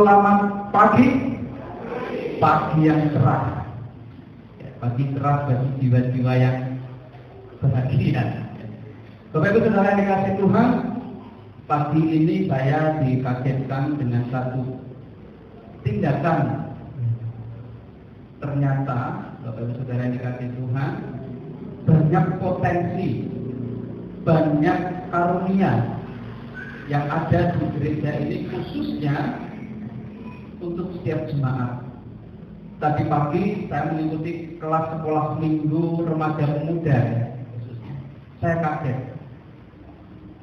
Selamat pagi, pagi yang cerah, pagi cerah bagi jiwa-jiwa yang bahagia. Bapak Ibu Saudara yang dikasih Tuhan, pagi ini saya dikagetkan dengan satu tindakan. Ternyata Bapak Ibu Saudara yang dikasih Tuhan, banyak potensi, banyak karunia yang ada di gereja ini, khususnya untuk setiap jemaat. Tadi pagi saya mengikuti kelas sekolah minggu remaja pemuda. Saya kaget.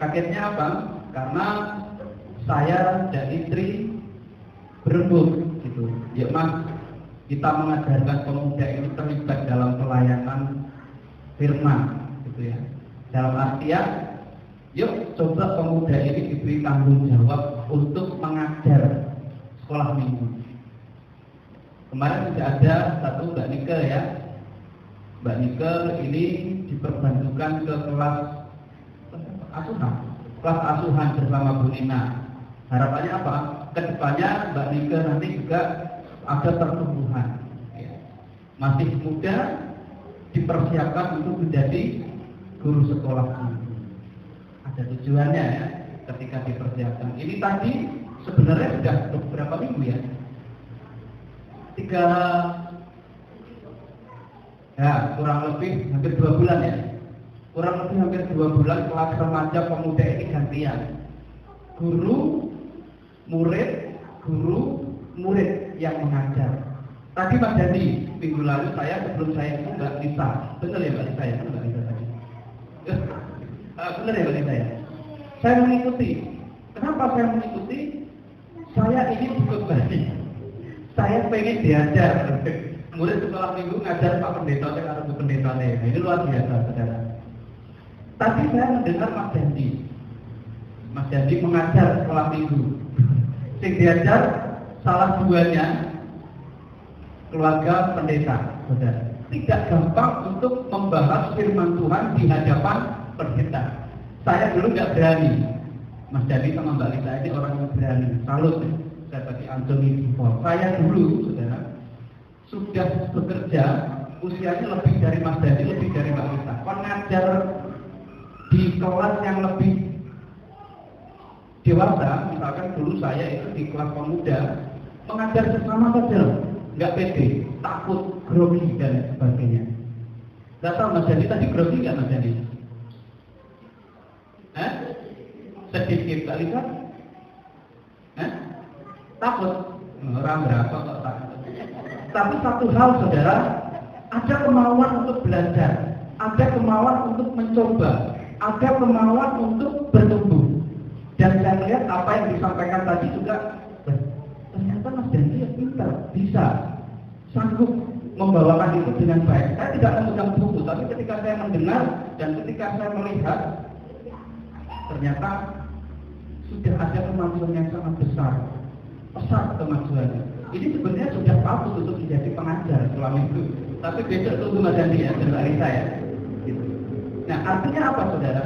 Kagetnya apa? Karena saya dan istri berebut gitu. Ya Mas, kita mengajarkan pemuda ini terlibat dalam pelayanan firman gitu ya. Dalam artian, yuk coba pemuda ini diberi tanggung jawab untuk mengajar sekolah minggu. Kemarin sudah ada satu Mbak Nike ya. Mbak Nike ini diperbantukan ke kelas asuhan bersama Bu Nina. Harapannya apa? Kedepannya Mbak Nike nanti juga ada pertumbuhan. Ya. Masih muda, dipersiapkan untuk menjadi guru sekolah minggu. Ada tujuannya ya, ketika dipersiapkan. Ini tadi sebenarnya sudah beberapa minggu ya, 3 kurang lebih hampir 2 bulan ya, kurang lebih hampir 2 bulan kelas remaja pemuda ini gantian, guru murid yang mengajar. Tadi Mas Dandi minggu lalu sebelum saya itu Mbak Lisa, benar ya Mbak Lisa ya, Mbak Lisa tadi, benar ya Mbak Lisa ya. Saya mengikuti. Kenapa saya mengikuti? Saya ini dibebani. Saya pengen diajar. Murid sekolah minggu ngajar Pak Pendeta atau Bu Pendeta. Ini luar biasa, saudara. Tadi saya mendengar Mas Dandi mengajar sekolah minggu. Yang diajar salah duanya keluarga pendeta, saudara. Tidak gampang untuk membahas firman Tuhan di hadapan pendeta. Saya dulu nggak berani. Mas Dandi sama Mbak Lisa ini orang yang berani. Salut, saya bagi Anthony Before. Saya dulu, saudara, sudah bekerja, usianya lebih dari Mas Dandi, lebih dari Mbak Lisa. Pengajar di kelas yang lebih dewasa, misalkan dulu saya itu di kelas pemuda, mengajar sesama saja, nggak pede, takut, grogi dan sebagainya. Nggak tahu Mas Dandi tadi grogi nggak Mas Dandi? Sedikit kali kan? Takut? Orang berapa kok takut? Tapi satu hal saudara, ada kemauan untuk belajar, ada kemauan untuk mencoba, ada kemauan untuk bertumbuh. Dan saya lihat apa yang disampaikan tadi juga, ternyata Mas Dandi pintar, bisa, sanggup membawakan itu dengan baik. Saya tidak memegang buku, tapi ketika saya mendengar dan ketika saya melihat, ternyata sudah ada kemajuan yang sangat besar, pesat kemajuannya. Ini sebenarnya sudah patut untuk menjadi pengajar selama itu. Tapi besok tunggu Mas Dandi ya, dari saya. Gitu. Nah artinya apa saudara?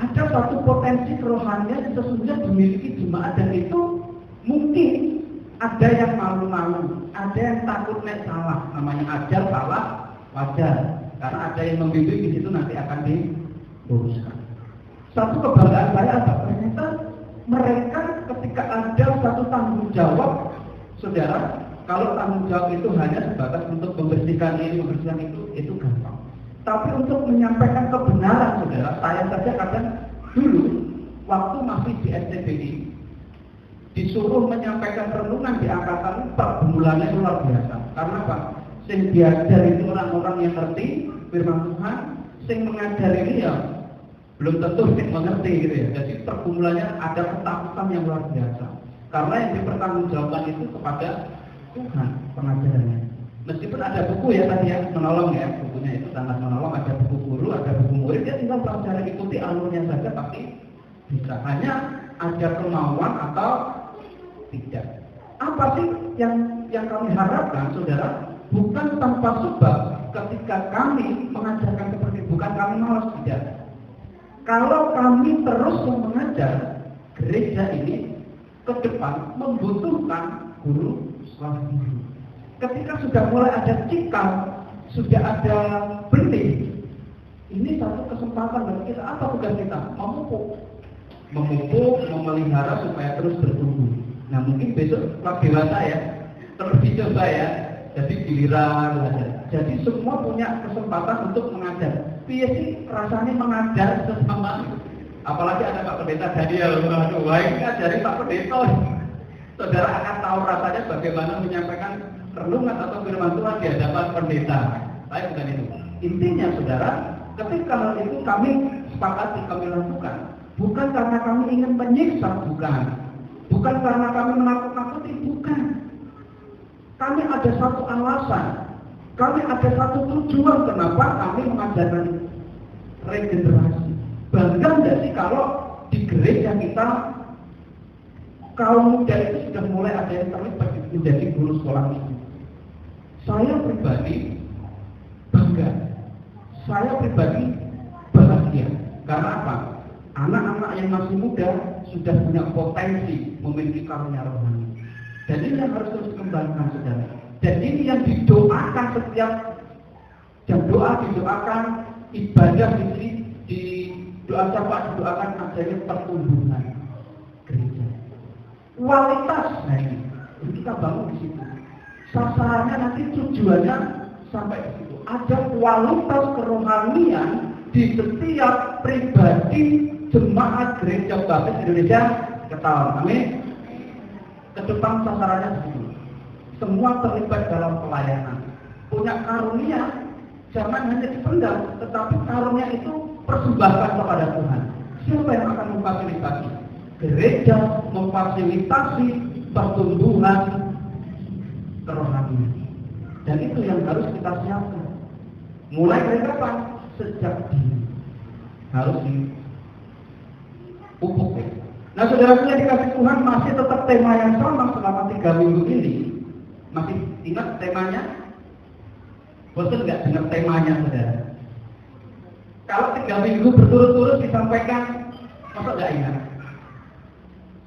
Ada satu potensi kerohanian yang sesungguhnya dimiliki jemaat, dan itu mungkin ada yang malu-malu, ada yang takut nek salah, namanya ajar salah wajar, karena ada yang membimbing di situ nanti akan diluruskan. Satu kebanggaan saya adalah ternyata mereka ketika ada satu tanggung jawab, saudara, kalau tanggung jawab itu hanya sebatas untuk membersihkan ini, membersihkan itu gampang. Tapi untuk menyampaikan kebenaran, saudara, saya saja kadang dulu waktu masih di STBI disuruh menyampaikan renungan di angkatan pergumulannya luar biasa. Karena apa? Sing diajar itu orang-orang yang ngerti firman Tuhan, sing mengajar ini ya belum tentu sing mengerti gitu ya. Jadi pergumulannya ada ketakutan yang luar biasa. Karena yang dipertanggungjawabkan itu kepada Tuhan pengajarannya. Meskipun ada buku ya tadi yang menolong ya, bukunya itu sangat menolong, ada buku guru, ada buku murid, dia tinggal belajar ikuti alurnya saja pasti bisa. Hanya ada kemauan atau tidak. Apa sih yang kami harapkan, saudara? Bukan tanpa sebab ketika kami mengajarkan seperti bukan kami malas, tidak. Kalau kami terus mengajar, gereja ini ke depan membutuhkan guru sekolah minggu. Ketika sudah mulai ada cikal, sudah ada benih, ini satu kesempatan bagi kita. Apa tugas kita? Memupuk, memelihara supaya terus bertumbuh. Nah mungkin besok kelas dewasa ya, terus dicoba ya, jadi giliran belajar. Jadi semua punya kesempatan untuk mengajar. Piye sih rasanya mengajar sesama? Apalagi ada Pak Pendeta Daniel, waduh, baik ngajari Pak Pendeta. Saudara akan tahu rasanya bagaimana menyampaikan renungan atau firman Tuhan di hadapan pendeta. Saya bukan itu. Intinya, saudara, ketika hal itu kami sepakati, kami lakukan, bukan karena kami ingin menyiksa, bukan karena kami menakut-nakuti, bukan. Kami ada satu alasan, kami ada satu tujuan kenapa kami mengajarkan regenerasi. Bangga nggak sih kalau di gereja kita kaum muda itu sudah mulai ada yang terlibat menjadi guru sekolah minggu. Saya pribadi bangga, saya pribadi bahagia. Karena apa? Anak-anak yang masih muda sudah punya potensi memiliki karunia rohani. Dan ini yang harus terus dikembangkan, saudara. Dan ini yang didoakan setiap jam doa, didoakan ibadah di doa syafaat, didoakan adanya pertumbuhan gereja. Kualitas, nah ini kita bangun di situ. Sasarannya nanti tujuannya sampai di situ. Ada kualitas kerohanian di setiap pribadi jemaat gereja Baptis Indonesia Ketawa. Amin. Ke depan sasarannya di situ. Semua terlibat dalam pelayanan. Punya karunia, jangan hanya dipendam, tetapi karunia itu persembahkan kepada Tuhan. Siapa yang akan memfasilitasi? Gereja memfasilitasi pertumbuhan kerohanian. Dan itu yang harus kita siapkan. Mulai dari kapan? Sejak dini. Harus dipupuk. Nah, saudara-saudara dikasih Tuhan masih tetap tema yang sama selama 3 minggu ini. Masih ingat temanya? Bosan nggak dengar temanya, saudara? Kalau 3 minggu berturut-turut disampaikan, masa nggak ingat?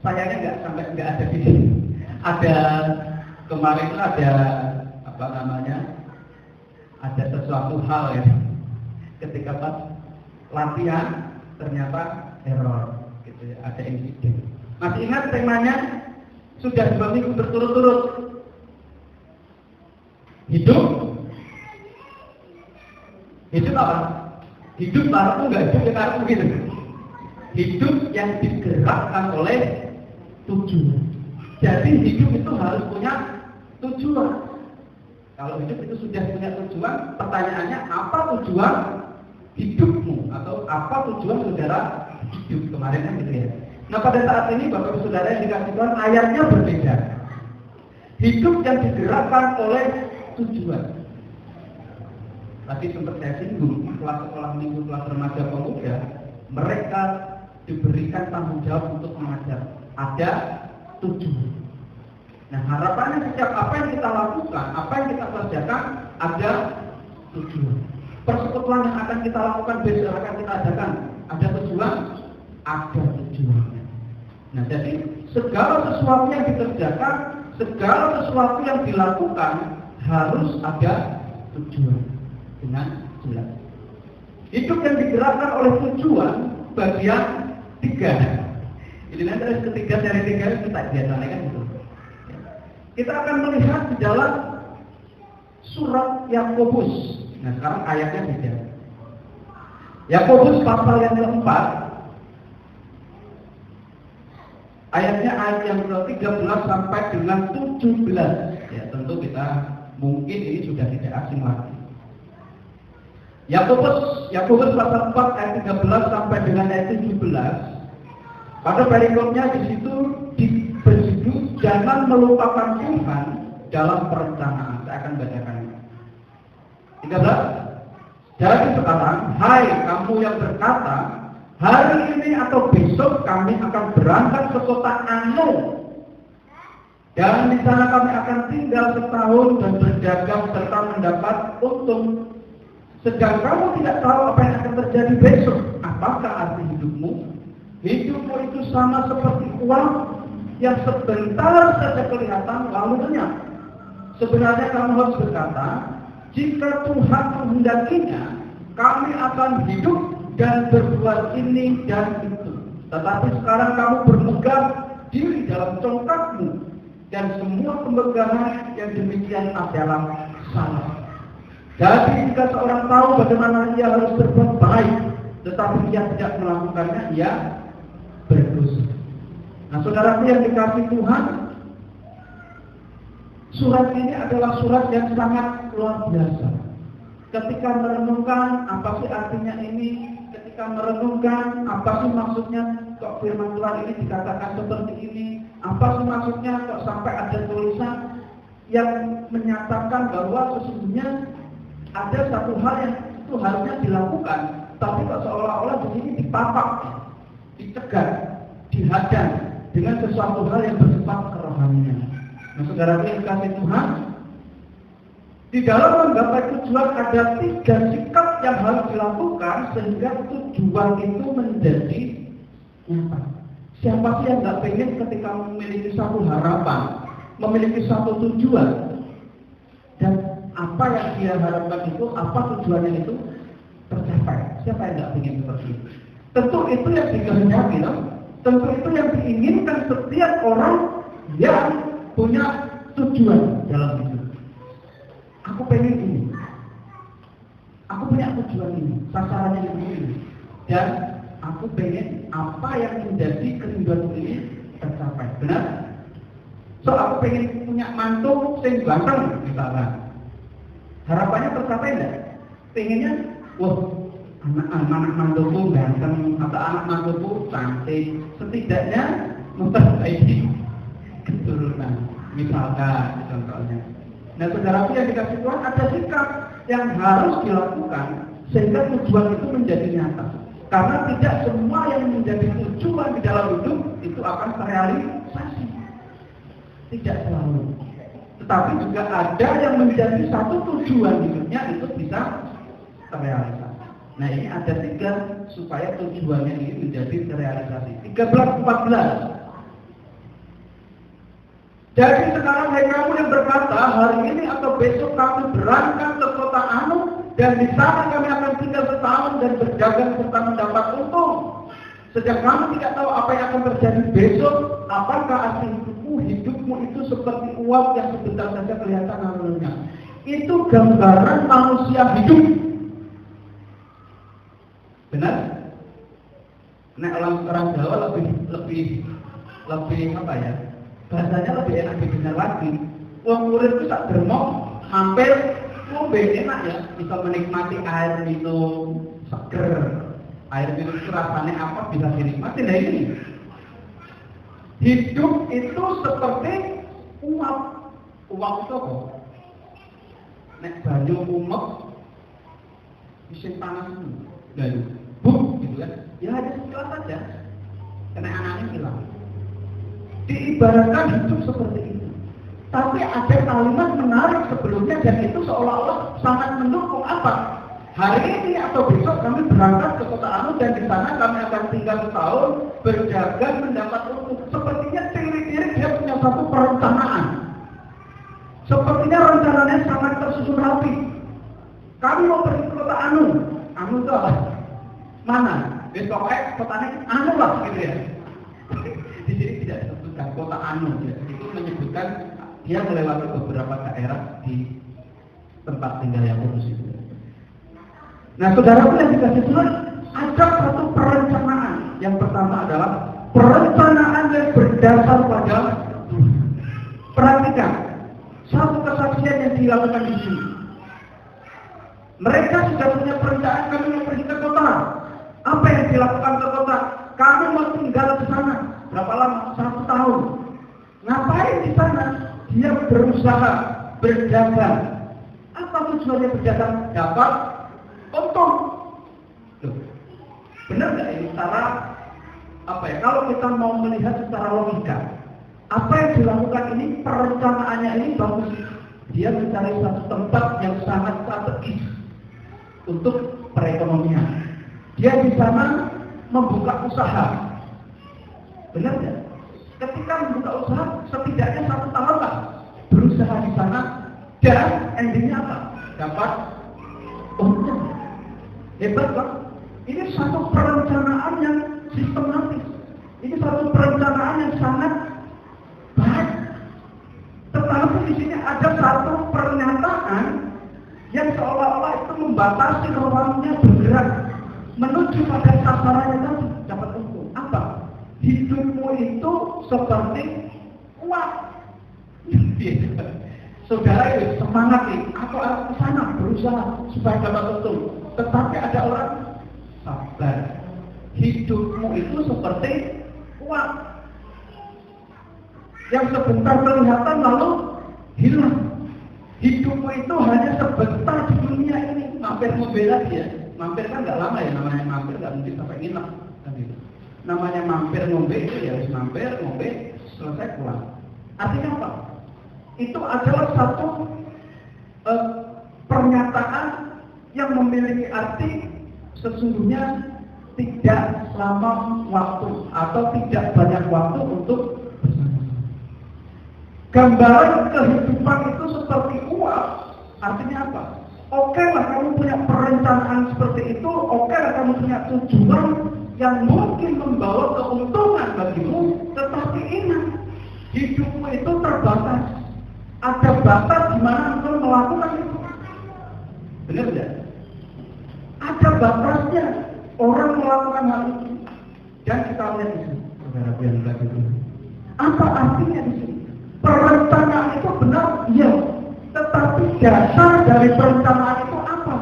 Sayangnya nggak ada di sini. Ada kemarin itu ada apa namanya? Ada sesuatu hal ya. Ketika pas latihan ternyata error, gitu ya, ada insiden. Masih ingat temanya? Sudah 2 minggu berturut-turut. Hidup apa? Hidup karena nggak hidup ya karena begitu. Hidup yang digerakkan oleh tujuan. Jadi hidup itu harus punya tujuan. Kalau hidup itu sudah punya tujuan, pertanyaannya apa tujuan hidupmu atau apa tujuan saudara hidup kemarin kan gitu ya. Nah pada saat ini Bapak Ibu Saudara yang dikasih Tuhan ayatnya berbeda. Hidup yang digerakkan oleh tujuan. Tadi sempat saya singgung kelas sekolah minggu, kelas remaja pemuda, mereka diberikan tanggung jawab untuk mengajar. Ada tujuan. Nah harapannya setiap apa yang kita lakukan, apa yang kita kerjakan ada tujuan. Persekutuan yang akan kita lakukan besok akan kita adakan ada tujuan, ada tujuannya. Nah, jadi segala sesuatu yang dikerjakan, segala sesuatu yang dilakukan harus ada tujuan dengan jelas. Hidup yang digerakkan oleh tujuan bagian 3. Ini nanti dari ketiga dari 3 kita biasanya kan gitu. Kita akan melihat di dalam surat Yakobus. Nah, sekarang ayatnya beda. Yakobus pasal yang keempat, ayatnya ayat yang ke-13 sampai dengan 17. Ya, tentu kita mungkin ini sudah tidak asing lagi. Yakobus pasal 4 ayat 13 sampai dengan ayat 17. Pada perikopnya di situ berjudul jangan melupakan Tuhan dalam perencanaan. Saya akan bacakan. 13. Jadi sekarang, hai kamu yang berkata, hari ini atau besok kami akan berangkat ke kota Anu, dan di sana kami akan tinggal setahun dan berdagang serta mendapat untung. Sedang kamu tidak tahu apa yang akan terjadi besok. Apakah arti hidupmu? Hidupmu itu sama seperti uang yang sebentar saja kelihatan lalu lenyap. Sebenarnya kamu harus berkata, jika Tuhan menghendakinya, kami akan hidup dan berbuat ini dan itu. Tetapi sekarang kamu bermegang diri dalam congkakmu, dan semua pemegangan yang demikian adalah salah. Jadi jika seorang tahu bagaimana ia harus berbuat baik, tetapi ia tidak melakukannya, ia berdosa. Nah, saudaraku yang dikasihi Tuhan, surat ini adalah surat yang sangat luar biasa. Ketika merenungkan apa sih artinya ini, ketika merenungkan apa sih maksudnya kok firman Tuhan ini dikatakan seperti ini, apa sih maksudnya kok sampai ada tulisan yang menyatakan bahwa sesungguhnya ada satu hal yang itu harusnya dilakukan, tapi kok seolah-olah di sini dipapak, dicegah, dihadang dengan sesuatu hal yang bersifat kerohanian. Nah, saudara yang dikasihi Tuhan, di dalam menggapai tujuan ada 3 sikap yang harus dilakukan sehingga tujuan itu menjadi nyata. Siapa sih yang nggak pengen ketika memiliki satu harapan, memiliki satu tujuan, dan apa yang dia harapkan itu, apa tujuannya itu tercapai? Siapa yang nggak pengen seperti itu? Tentu itu yang dikehendaki, tentu itu yang diinginkan setiap orang yang punya tujuan dalam hidup. Aku pengen ini, aku punya tujuan ini, sasarannya ini, dan aku pengen apa yang menjadi kerinduan ini tercapai. Benar? So aku pengen punya mantu sing ganteng misalnya. Harapannya tercapai enggak? Pengennya, wah anak mantuku ganteng atau anak mantuku cantik, setidaknya memperbaiki keturunan. Misalkan contohnya. Nah, saudaraku yang dikasih Tuhan, ada sikap yang harus dilakukan sehingga tujuan itu menjadi nyata. Karena tidak semua yang menjadi tujuan di dalam hidup itu akan terrealisasi. Tidak selalu. Tetapi juga ada yang menjadi satu tujuan hidupnya itu bisa terrealisasi. Nah, ini ada 3 supaya tujuannya ini menjadi terrealisasi. 13-14. Jadi sekarang hai kamu yang berkata, hari ini atau besok kami berangkat ke kota Anu, dan di sana kami akan tinggal setahun dan berdagang serta mendapat untung. Sedang kamu tidak tahu apa yang akan terjadi besok. Apakah arti hidupmu itu seperti uap yang sebentar saja kelihatan lalunya. Itu gambaran manusia hidup. Benar? Nah, orang Jawa lebih apa ya? Bahasanya lebih enak didengar lagi. Wong murid itu tak dermok, hampir lebih enak ya, bisa menikmati air minum seger. Air minum itu rasanya apa bisa dinikmati. Nah ini hidup itu seperti uap. Uap itu apa? Nek banyu umek, bisa panas itu, lalu buk gitu kan? Ya hanya sekilas saja, karena anaknya hilang. Diibaratkan hidup seperti itu. Tapi ada kalimat menarik sebelumnya dan itu seolah-olah sangat mendukung apa? Hari ini atau besok kami berangkat ke kota Anu dan di sana kami akan tinggal setahun, berdagang, mendapat untung. Sepertinya ciri-ciri dia punya satu perencanaan. Sepertinya rencananya sangat tersusun rapi. Kami mau pergi ke kota Anu itu apa? Mana? Pokoknya kotanya Anu lah gitu ya. Di sini tidak disebutkan kota Anu ya. Itu menyebutkan dia melewati beberapa daerah di tempat tinggal Yakobus itu. Nah, saudaraku yang dikasih Tuhan, ada satu perencanaan. Yang pertama adalah perencanaan yang berdasar pada Tuhan. Perhatikan satu kesaksian yang dilakukan di sini. Mereka sudah punya perencanaan, kami mau pergi ke kota. Apa yang dilakukan ke kota? Kami mau tinggal di sana. Berapa lama? 1 tahun. Ngapain di sana? Dia berusaha berdagang. Apa tujuannya berdagang? Dapat untung. Benar nggak ini secara apa ya? Kalau kita mau melihat secara logika, apa yang dilakukan ini perencanaannya ini bagus. Dia mencari satu tempat yang sangat strategis untuk perekonomian. Dia di sana membuka usaha. Benar nggak? Ketika membuka usaha, setidaknya 1 tahun lah berusaha di sana dan endingnya apa? Dapat untung. Hebat kan? Ini satu perencanaan yang sistematis. Ini satu perencanaan yang sangat baik. Tetapi di sini ada satu pernyataan yang seolah-olah itu membatasi ruangnya bergerak menuju pada sasarannya tadi, dapat untung. Apa? Hidupmu itu seperti uang. Saudara itu semangat nih, aku harus ke sana berusaha supaya dapat untung. Tetapi ada orang sabar. Hidupmu itu seperti uang yang sebentar kelihatan lalu hilang. Hidupmu itu hanya sebentar di dunia ini. Mampir mobil lagi ya. Mampir kan nggak lama ya, namanya mampir nggak mungkin sampai nginep. Namanya mampir ngombe itu ya harus mampir ngombe selesai pulang. Artinya apa? Itu adalah satu pernyataan yang memiliki arti sesungguhnya tidak lama waktu atau tidak banyak waktu untuk gambaran kehidupan itu seperti uang. Artinya apa? Oke lah kamu punya perencanaan seperti itu, oke lah kamu punya tujuan yang mungkin membawa keuntungan bagimu, tetapi ingat hidupmu itu terbatas. Ada batas di mana engkau melakukan itu. Benar tidak? Ada batasnya orang melakukan hal itu. Dan kita lihat di sini, saudara yang kasih itu. Apa artinya di sini? Perencanaan itu benar, iya. Tetapi dasar dari perencanaan itu apa?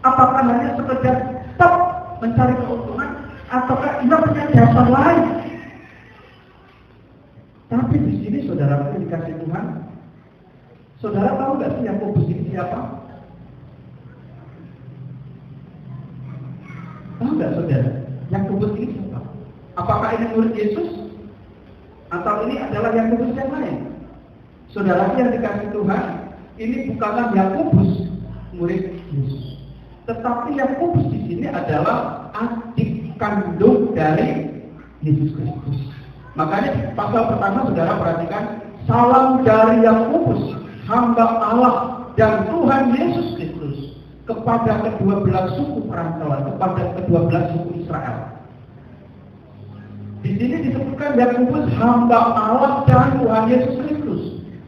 Apakah hanya sekedar stop mencari keuntungan, ataukah ia punya dasar lain? Tapi di sini saudara dikasih Tuhan. Saudara tahu nggak sih Yakobus ini siapa? Tahu nggak saudara? Yakobus ini siapa? Apakah ini murid Yesus? Atau ini adalah Yakobus yang lain? Saudara yang dikasih Tuhan, ini bukanlah Yakobus murid Yesus. Tetapi Yakobus di sini adalah adik kandung dari Yesus Kristus. Makanya di pasal pertama saudara perhatikan, salam dari Yakobus, hamba Allah dan Tuhan Yesus Kristus kepada kedua belah suku perantauan, kepada kedua belah suku Israel. Di sini disebutkan Yakobus hamba Allah dan Tuhan Yesus Kristus.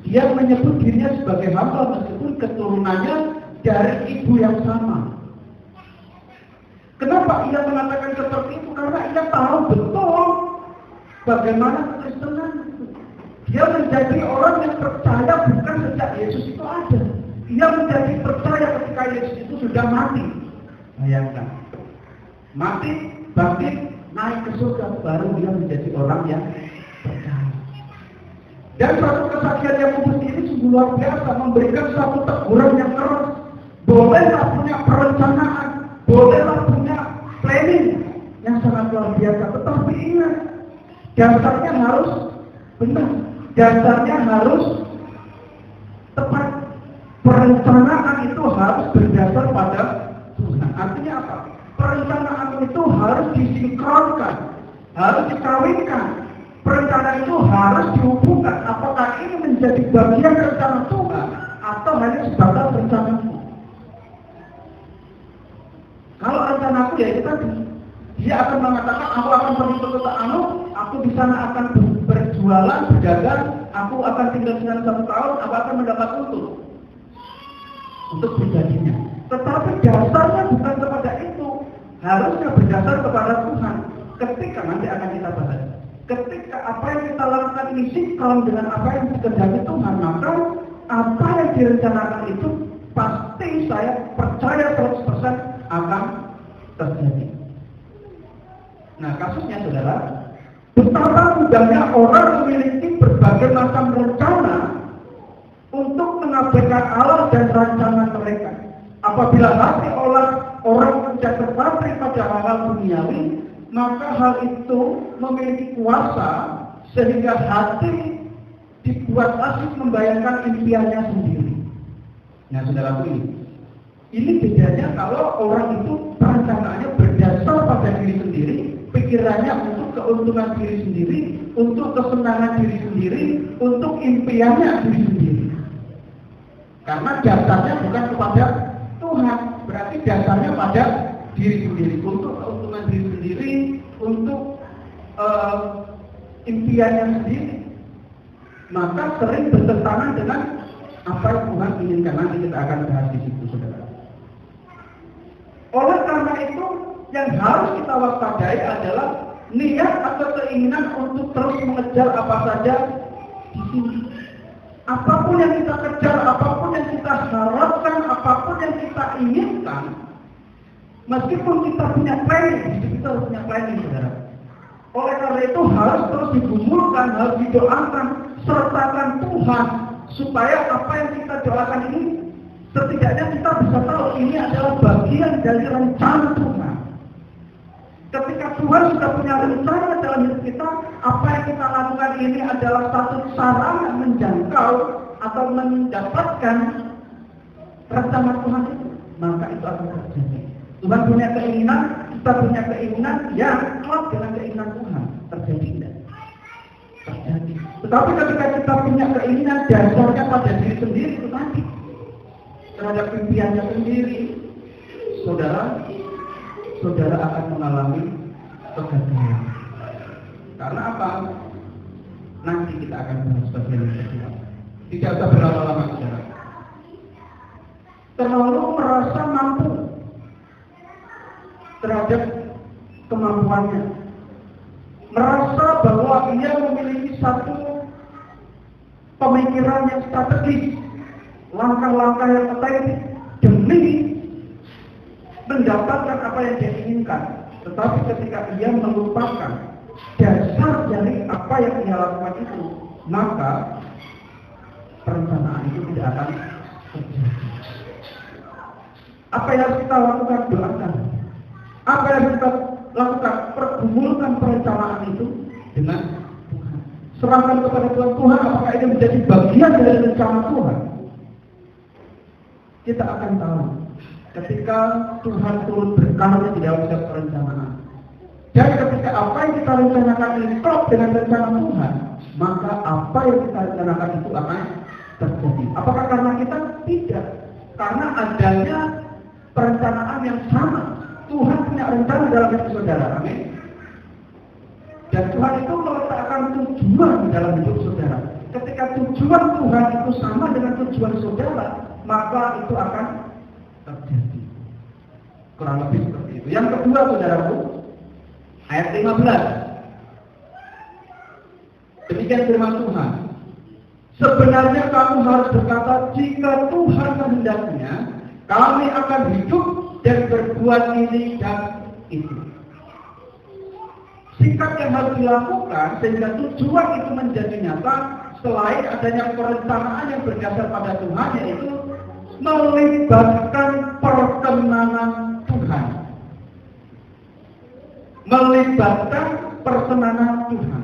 Dia menyebut dirinya sebagai hamba meskipun keturunannya dari ibu yang sama. Kenapa ia mengatakan seperti itu? Karena ia tahu betul bagaimana kekristenan itu. Dia menjadi orang yang percaya bukan sejak Yesus itu ada. Dia menjadi percaya ketika Yesus itu sudah mati. Bayangkan, mati, bangkit, naik ke surga, baru dia menjadi orang yang percaya. Dan satu kesaksian Yakobus ini sungguh luar biasa, memberikan satu teguran yang keras. Bolehlah punya perencanaan, bolehlah punya planning yang sangat luar biasa, tetapi ingat, dasarnya harus benar, dasarnya harus tepat. Perencanaan itu harus berdasar pada Tuhan. Artinya apa? perencanaan itu harus disinkronkan, harus dikawinkan. Perencanaan itu harus dihubungkan. Apakah ini menjadi bagian rencana Tuhan atau hanya sebatas rencanaku? Kalau rencanaku ya itu tadi, dia akan mengatakan aku akan pergi ke kota anu, aku di sana akan berjualan, berdagang, aku akan tinggal di sana 1 tahun, aku akan mendapat untung untuk pribadinya. Tetapi dasarnya bukan kepada itu, harusnya berdasar kepada Tuhan. Ketika nanti akan kita bahas, ketika apa yang kita lakukan ini sinkron dengan apa yang dikehendaki Tuhan, maka apa yang direncanakan itu pasti saya percaya 100% akan terjadi. Nah, kasusnya saudara, betapa mudahnya orang memiliki berbagai macam rencana untuk mengabaikan Allah dan rancangan mereka. Apabila hati orang menjadi terpatri pada hal-hal duniawi, maka hal itu memiliki kuasa sehingga hati dibuat asik membayangkan impiannya sendiri. Nah, saudaraku, ini bedanya kalau orang itu perencanaannya berdasar pada diri sendiri, pikirannya untuk keuntungan diri sendiri, untuk kesenangan diri sendiri, untuk impiannya diri sendiri. Karena dasarnya bukan kepada Tuhan, berarti dasarnya pada diri sendiri, untuk keuntungan diri sendiri, untuk impiannya sendiri. Maka sering bertentangan dengan apa yang Tuhan inginkan. Nanti kita akan bahas di situ, saudara. Oleh karena itu, yang harus kita waspadai adalah niat atau keinginan untuk terus mengejar apa saja di sini. Apapun yang kita kejar, apapun yang kita harapkan, apapun yang kita inginkan, meskipun kita punya planning, kita harus punya planning, saudara. Oleh karena itu harus terus digumulkan, harus didoakan, sertakan Tuhan, supaya apa yang kita doakan ini, setidaknya kita bisa tahu ini adalah bagian dari rencana Tuhan. Ketika Tuhan sudah punya rencana dalam hidup kita, apa yang kita lakukan ini adalah satu sarana menjangkau atau mendapatkan rencana Tuhan itu, maka itu akan terjadi. Tuhan punya keinginan, kita punya keinginan yang klop dengan keinginan Tuhan. Terjadi tidak? Terjadi. Tetapi ketika kita punya keinginan dasarnya pada diri sendiri itu tadi, terhadap impiannya sendiri, saudara akan mengalami kegagalan. Karena apa? Nanti kita akan bahas bagian yang kedua. Tidak usah berlama-lama, saudara. Terlalu merasa mampu terhadap kemampuannya, merasa bahwa ia memiliki satu pemikiran yang strategis, langkah-langkah yang strategis demi mendapatkan apa yang dia inginkan. Tetapi ketika ia melupakan dasar dari apa yang dia lakukan itu, maka perencanaan itu tidak akan terjadi. Apa yang harus kita lakukan? Doakan. Apa yang harus kita lakukan? Pergumulkan perencanaan itu dengan Tuhan. Serahkan kepada Tuhan, apakah ini menjadi bagian dari rencana Tuhan? Kita akan tahu ketika Tuhan turut berkarya di dalam setiap perencanaan. Dan ketika apa yang kita rencanakan ini klop dengan rencana Tuhan, maka apa yang kita rencanakan itu akan terjadi. Apakah karena kita? Tidak. Karena adanya perencanaan yang sama. Tuhan punya rencana dalam hidup saudara. Amin. Dan Tuhan itu meletakkan tujuan dalam hidup saudara. Ketika tujuan Tuhan itu sama dengan tujuan saudara, maka itu akan terjadi. Kurang lebih seperti itu. Yang kedua, saudaraku, ayat 15. Demikian firman Tuhan. Sebenarnya kamu harus berkata, jika Tuhan kehendaknya, kami akan hidup dan berbuat ini dan itu. Sikap yang harus dilakukan sehingga tujuan itu menjadi nyata, selain adanya perencanaan yang berdasar pada Tuhan, yaitu melibatkan perkenanan Tuhan. Melibatkan perkenanan Tuhan.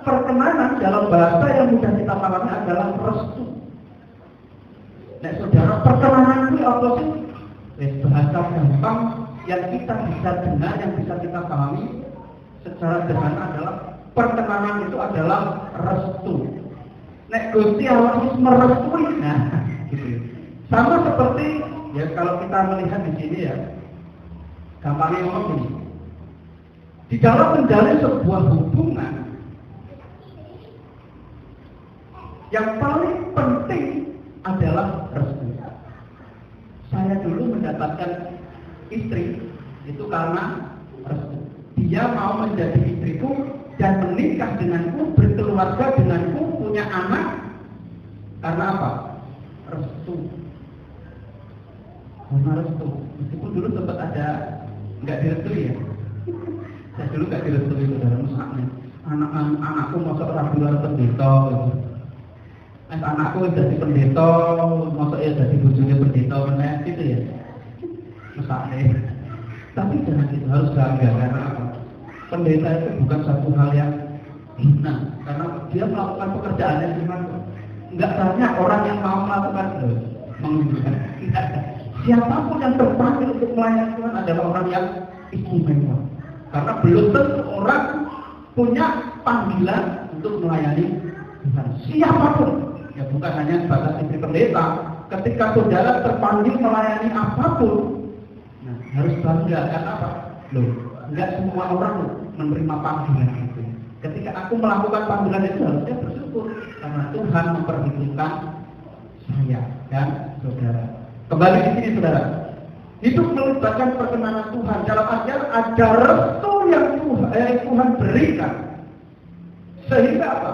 Perkenanan dalam bahasa yang mudah kita pahami adalah restu. Nah, saudara, perkenanan itu apa sih? Bahasa gampang yang kita bisa dengar, yang bisa kita pahami secara sederhana adalah perkenanan itu adalah restu. Nek Gusti Allah wis merestui, nah gitu. Sama seperti ya kalau kita melihat di sini ya, gampangnya ngomong ini. Di dalam menjalin sebuah hubungan, yang paling penting adalah restu. Saya dulu mendapatkan istri itu karena restu. Dia mau menjadi istriku dan menikah denganku, berkeluarga denganku, punya anak. Karena apa? Restu. Karena restu. Meskipun dulu sempat ada nggak direstui ya. Saya dulu nggak direstui saudara, misalnya anakku masuk ragulan pendeta gitu. Anakku jadi pendeta, masuk ya jadi bujurnya pendeta mana gitu ya. Misalnya. Tapi jangan gitu, harus bangga karena apa? Pendeta itu bukan satu hal yang hina, karena dia melakukan pekerjaannya cuma nggak banyak orang yang mau melakukan itu, mengunjukkan. Siapapun yang terpanggil untuk melayani Tuhan adalah orang yang istimewa, karena belum tentu orang punya panggilan untuk melayani Tuhan. Siapapun, ya bukan hanya sebatas istri pendeta. Ketika saudara terpanggil melayani apapun, nah, harus bangga karena apa? Loh, enggak semua orang menerima panggilan itu. Ketika aku melakukan panggilan itu harusnya bersyukur karena Tuhan memperhitungkan saya dan saudara. Kembali di sini saudara, hidup melibatkan perkenanan Tuhan dalam artian ada restu yang Tuhan berikan. Sehingga apa?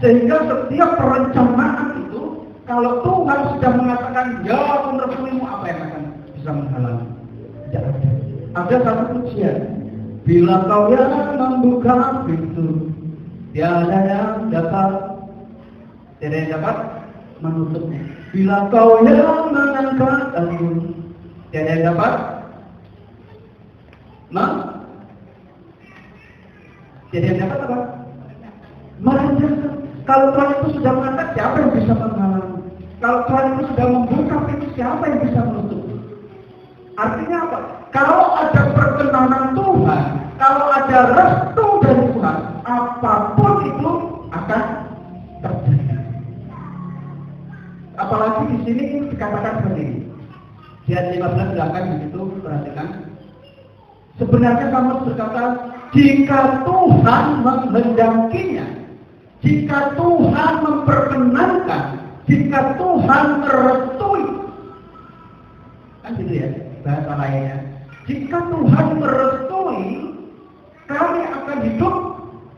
Sehingga setiap perencanaan itu, kalau Tuhan sudah mengatakan ya aku merestuimu, apa yang akan bisa menghalangi? Tidak ada. Ada satu pujian. Bila kau yang membuka pintu, tiada yang dapat menutupnya. Bila kau yang mengangkat angin, tiada yang dapat tiada yang dapat apa? Merendahkan. Kalau Tuhan itu sudah mengangkat, siapa yang bisa menghalangi? Kalau Tuhan itu sudah membuka pintu, siapa yang bisa menutup? Artinya apa? Kalau ada perkenanan Tuhan, kalau ada restu dari Tuhan, apapun itu akan terjadi. Apalagi di sini dikatakan seperti ini. Di ayat 15 silakan di situ perhatikan. Sebenarnya kamu berkata, jika Tuhan menghendakinya, jika Tuhan memperkenankan, jika Tuhan merestui, kan gitu ya bahasa lainnya. Jika Tuhan merestui, kami akan hidup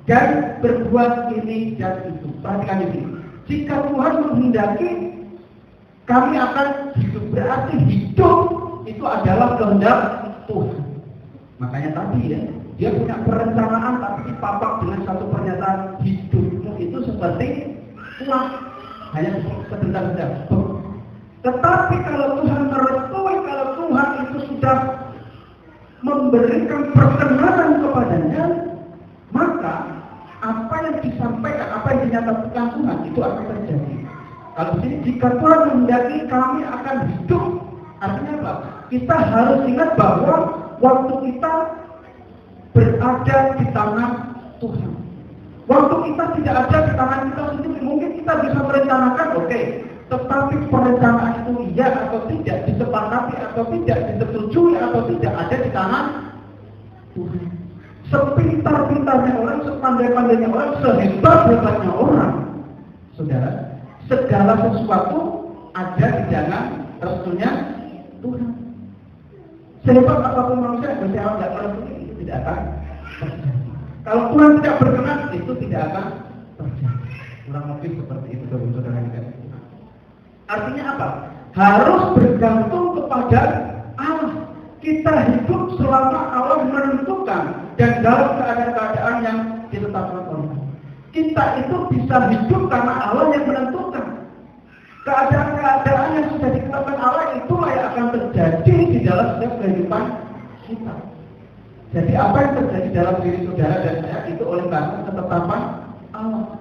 dan berbuat ini dan itu. Perhatikan ini. Jika Tuhan menghendaki, kami akan hidup. Berarti hidup itu adalah kehendak Tuhan. Makanya tadi ya, dia punya perencanaan tapi dipapak dengan satu pernyataan, hidupmu itu seperti uang, hanya sebentar saja. Tetapi kalau Tuhan merestui, kalau Tuhan itu sudah memberikan perkenanan kepadanya, maka apa yang disampaikan, apa yang dinyatakan Tuhan itu akan terjadi. Kalau sini jika Tuhan menghendaki kami akan hidup, artinya apa? Kita harus ingat bahwa waktu kita berada di tangan Tuhan. Waktu kita tidak ada di tangan kita sendiri, mungkin kita bisa merencanakan, oke. Tetapi perencanaan itu iya atau tidak, disepakati atau tidak, disetujui atau tidak, ada di tangan Tuhan. Sepintar-pintarnya orang, sepandai-pandainya orang, sehebat-hebatnya orang, saudara, segala sesuatu ada di dalam restunya Tuhan. Sehebat apapun manusia, berjalan tidak merestui, itu tidak akan terjadi. Kalau Tuhan tidak berkenan, itu tidak akan terjadi. Kurang lebih seperti itu, saudara. Artinya apa? Harus bergantung kepada Allah. Kita hidup selama Allah menentukan dan dalam keadaan-keadaan yang ditetapkan oleh Allah. Kita itu bisa hidup karena Allah yang menentukan. Keadaan-keadaan yang sudah ditetapkan Allah itulah yang akan terjadi di dalam setiap kehidupan kita. Jadi apa yang terjadi dalam diri saudara dan saya itu oleh karena ketetapan Allah.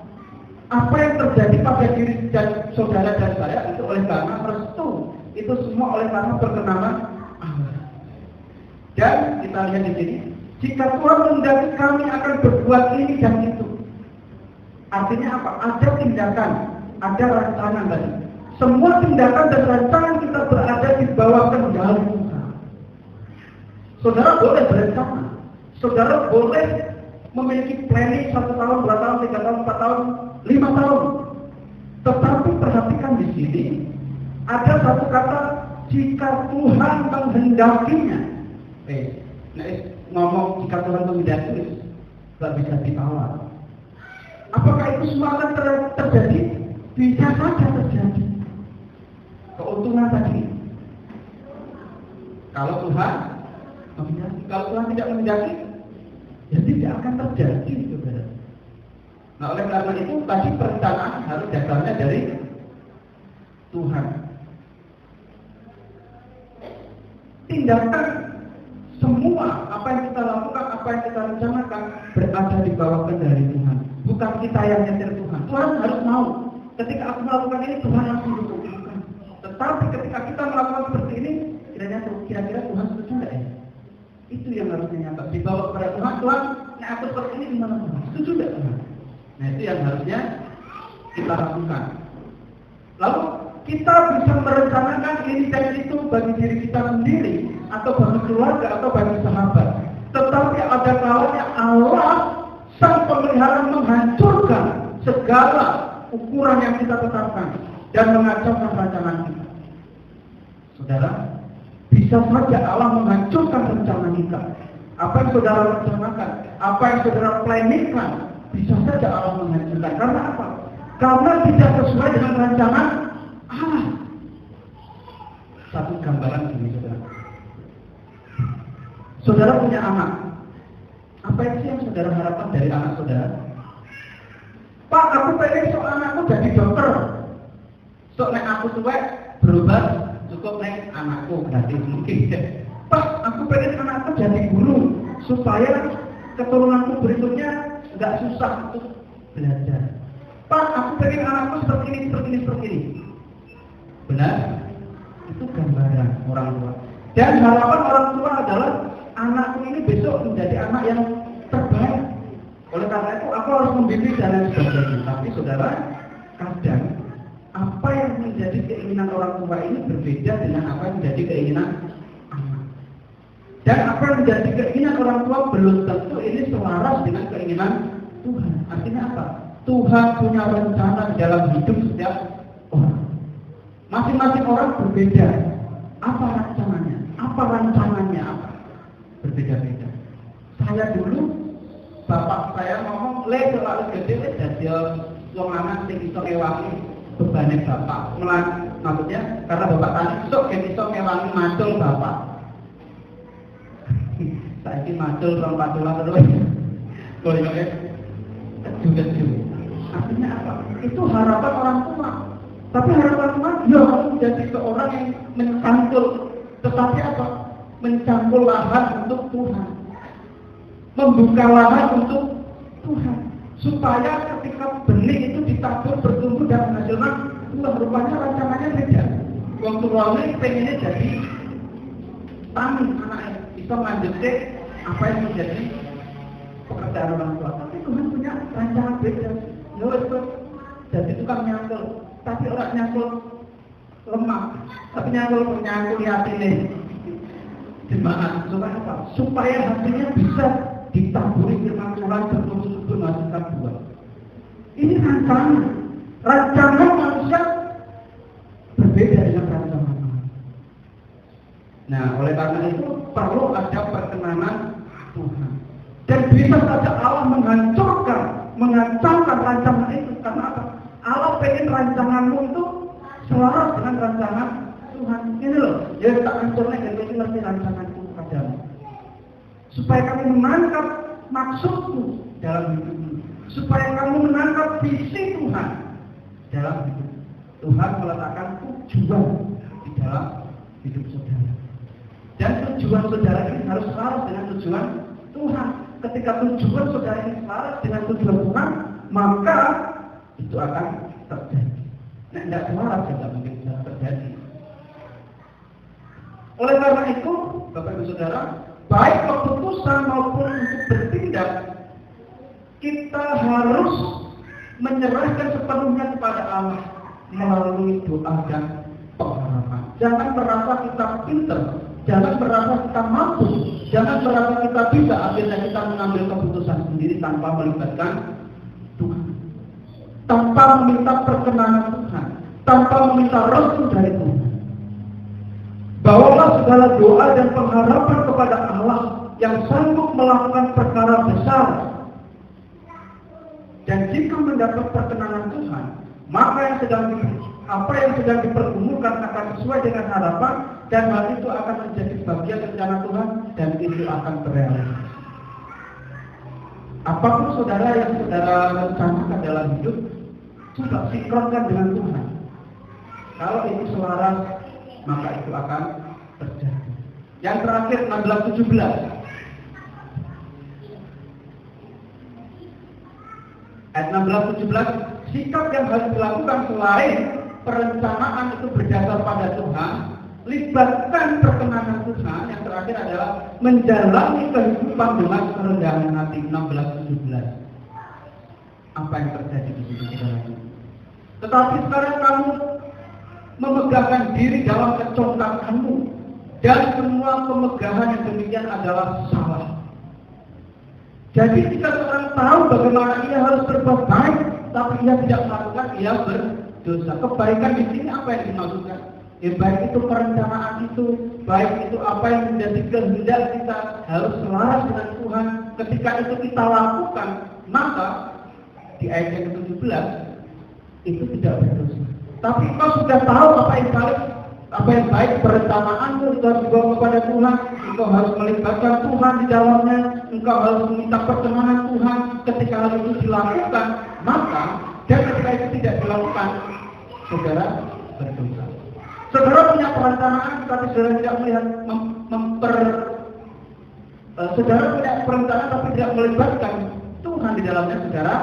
Apa yang terjadi pada diri dan saudara dan saya itu oleh karena restu. Itu semua oleh karena perkenanan Allah. Dan kita lihat di sini, jika Tuhan menghendaki kami akan berbuat ini dan itu. Artinya apa? Ada tindakan, ada rancangan tadi. Semua tindakan dan rancangan kita berada di bawah kendali Tuhan. Saudara boleh berencana, saudara boleh memiliki planning 1 tahun, 2 tahun, 3 tahun, 4 tahun, 5 tahun. Tetapi perhatikan di sini, ada satu kata, jika Tuhan menghendakinya. Ngomong jika Tuhan menghendaki, nggak bisa ditawar. Apakah itu semua akan terjadi? Bisa saja terjadi. Keuntungan tadi. Kalau Tuhan menghendaki, kalau Tuhan tidak menghendaki, ya tidak akan terjadi, saudara. Nah, oleh karena itu tadi perencanaan harus datangnya dari Tuhan. Tindakan semua apa yang kita lakukan, apa yang kita rencanakan berada di bawah kendali Tuhan. Bukan kita yang nyetir Tuhan. Tuhan harus mau. Ketika aku melakukan ini, Tuhan langsung dukung. Tetapi ketika kita melakukan seperti ini, kira-kira Tuhan setuju tidak ya? Itu yang harusnya nyata. Dibawa kepada Tuhan, Tuhan, nah aku seperti ini gimana Tuhan? Setuju tidak Tuhan? Nah itu yang harusnya kita lakukan. Lalu kita bisa merencanakan ini dan itu bagi diri kita sendiri, atau bagi keluarga, atau bagi sahabat. Tetapi ada kalanya Allah sang pemelihara menghancurkan segala ukuran yang kita tetapkan dan mengacaukan rancangan kita. Saudara, bisa saja Allah menghancurkan rencana kita. Apa yang saudara rencanakan, apa yang saudara planningkan, bisa saja Allah menghancurkan. Karena apa? Karena tidak sesuai dengan rancangan Allah. Satu gambaran ini, saudara. Saudara punya anak. Apa sih yang saudara harapkan dari anak saudara? Pak, aku pengen sok anakku jadi dokter. Sok nek aku tuwek berubah, cukup nek anakku gratis mungkin. Pak, aku pengen anakku jadi guru supaya keturunanku berikutnya nggak susah untuk belajar. Pak, aku pengen anakku seperti ini. Benar? Itu gambaran orang tua. Dan harapan orang tua adalah anakku ini besok menjadi anak yang terbaik. Oleh karena itu aku harus membimbing dan lain sebagainya. Tapi saudara, kadang apa yang menjadi keinginan orang tua ini berbeda dengan apa yang menjadi keinginan anak. Dan apa yang menjadi keinginan orang tua belum tentu ini selaras dengan keinginan Tuhan. Artinya apa? Tuhan punya rencana dalam hidup setiap orang. Masing-masing orang berbeda. Apa rancangannya? Apa? Berbeda-beda. Saya dulu, bapak saya ngomong, selalu gede, jadi wong lanang sing iso ngewangi bebane bapak. Maksudnya, karena bapak tadi sok yang iso ngewangi macul bapak. Saiki macul rong patulan terus. Koyoke keju-keju. Artinya apa? Itu harapan orang tua. Tapi harapan Tuhan, ya harus menjadi seorang yang mencangkul. Tetapi apa? Mencangkul lahan untuk Tuhan. Membuka lahan untuk Tuhan. Supaya ketika benih itu ditabur, bertumbuh dan menghasilkan buah. Rupanya rancangannya beda. Wong tuane pengennya jadi tani anaknya. Bisa lanjutkan apa yang menjadi pekerjaan orang tua. Tapi Tuhan punya rancangan beda. Ya wes jadi tukang nyangkul. Tapi orang nyangkul lemah, tapi nyangkul hatinya jemaat. Supaya apa? Supaya hatinya bisa ditaburi firman Tuhan betul-betul menghasilkan buah. Ini rancangan manusia berbeda dengan rancangan Tuhan. Nah, oleh karena itu perlu ada perkenanan Tuhan. Dan bisa saja Allah mengacaukan rancangan itu. Karena apa? Allah pengen rancanganmu itu selaras dengan rancangan Tuhan. Ini loh, ya tak hancurnya dan ini ngerti rancanganku padamu. Supaya kamu menangkap maksudmu dalam hidupmu. Supaya kamu menangkap visi Tuhan dalam hidup. Tuhan meletakkan tujuan di dalam hidup saudara. Dan tujuan saudara ini harus selaras dengan tujuan Tuhan. Ketika tujuan saudara ini selaras dengan tujuan Tuhan, maka itu akan terjadi. Nah, tidak selaras tidak mungkin bisa terjadi. Oleh karena itu, Bapak Ibu Saudara, baik keputusan maupun untuk bertindak, kita harus menyerahkan sepenuhnya kepada Allah melalui doa dan pengharapan. Jangan merasa kita pintar, jangan merasa kita mampu, jangan merasa kita bisa, akhirnya kita mengambil keputusan sendiri tanpa melibatkan Tuhan, tanpa meminta perkenanan Tuhan, tanpa meminta restu dari Tuhan. Bawalah segala doa dan pengharapan kepada Allah yang sanggup melakukan perkara besar. Dan jika mendapat perkenanan Tuhan, maka apa yang sedang dipergumukan akan sesuai dengan harapan, dan hal itu akan menjadi bagian rencana Tuhan, dan itu akan terrealisasi. Apapun saudara yang saudara rencanakan dalam hidup, coba sinkronkan dengan Tuhan. Kalau itu selaras, maka itu akan terjadi. Yang terakhir 16:17. Ayat 16-17, sikap yang harus dilakukan selain perencanaan itu berdasar pada Tuhan, libatkan perkenanan Tuhan. Yang terakhir adalah menjalani kehidupan dengan kerendahan hati. 16-17. Apa yang terjadi di situ, saudara? Tetapi sekarang kamu memegahkan diri dalam kecongkakanmu, dan semua pemegahan yang demikian adalah salah. Jadi jika seorang tahu bagaimana ia harus berbuat baik, tapi ia tidak melakukan, ia berdosa. Kebaikan di sini apa yang dimaksudkan? Baik itu perencanaan itu, baik itu apa yang menjadi kehendak kita harus selaras dengan Tuhan. Ketika itu kita lakukan, maka di ayat yang ke-17 itu tidak berdosa. Tapi kau sudah tahu apa yang baik perencanaanmu, itu harus dibawa kepada Tuhan. Engkau harus melibatkan Tuhan di dalamnya. Engkau harus meminta perkenanan Tuhan. Ketika hal itu dilakukan, maka dan ketika itu tidak dilakukan, saudara berdosa. Saudara punya perencanaan, tapi saudara tidak melihat saudara punya perencanaan, tapi tidak melibatkan Tuhan di dalamnya, saudara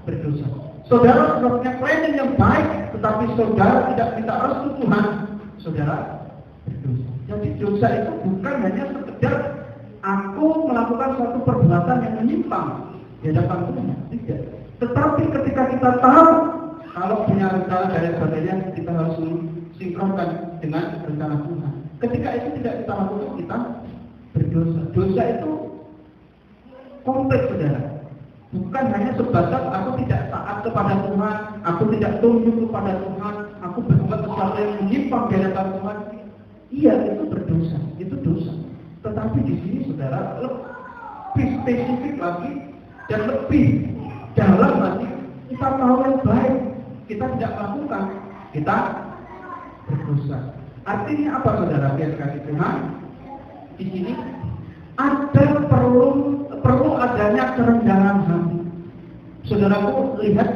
berdosa. Saudara sudah punya planning yang baik, tetapi saudara tidak minta restu Tuhan, saudara berdosa. Jadi dosa itu bukan hanya sekedar aku melakukan suatu perbuatan yang menyimpang di hadapan Tuhan, tidak. Tetapi ketika kita tahu kalau punya rencana dan sebagainya, kita harus sinkronkan dengan rencana Tuhan. Ketika itu tidak kita lakukan, kita berdosa. Dosa itu kompleks, saudara. Bukan hanya sebatas aku tidak taat kepada Tuhan, aku tidak tunduk kepada Tuhan, aku berbuat sesuatu yang menyimpang di hadapan Tuhan. Iya, itu berdosa, itu dosa. Tetapi di sini, saudara, lebih spesifik lagi dan lebih dalam lagi. Kita tahu yang baik, kita tidak lakukan, kita berdosa. Artinya apa, saudara? Biar kasih Tuhan di sini ada perlu adanya kerendahan hati. Saudaraku lihat